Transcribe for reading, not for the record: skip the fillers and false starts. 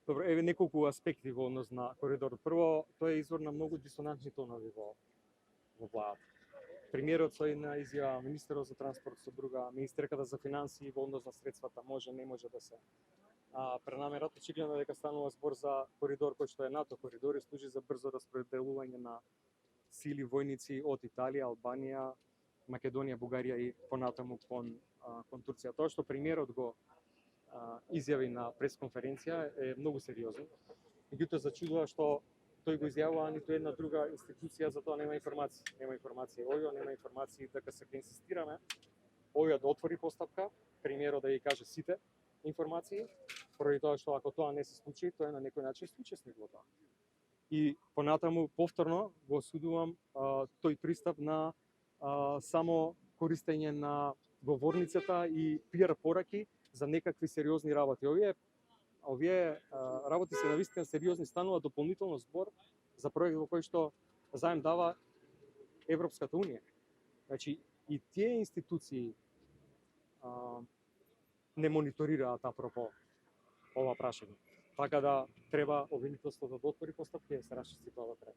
Добро, еве неколку аспекти во однос на коридорот. Прво, тоа е извор на многу дисонантни тонови во владата. Примерот со една изјава министерот за транспорт со друга министерката за финансии во однос на средствата може, не може да се пренамерат. Очигледно дека станува збор за коридор кој што е НАТО коридор и служи за брзо распределување на сили војници од Италија, Албанија, Македонија, Бугарија и понатаму кон Турција. Тоа што премиерот го изјави на пресконференција е многу сериозно. Меѓутоа зачудува што тој го изјавува, а ниту една друга институција за тоа нема информации. Нема информации ОЈО, нема информации ДКС. Ке инсистираме ОЈО да отвори постапка, премиерот да ги каже сите информации, поради тоа што ако тоа не се случи, тоа е на некој начин соучесник во тоа. И понатаму повторно го осудувам тој пристап на само користење на говорницата и пиар пораки за некакви сериозни работи. Овие работи се навистина сериозни, станува дополнително збор за проект во кој што заем дава Европската унија. Значи и тие институции не мониторираат апропо ова прашање. Така да треба обвинителството да отвори постапки и да се расчисти тоа да треба.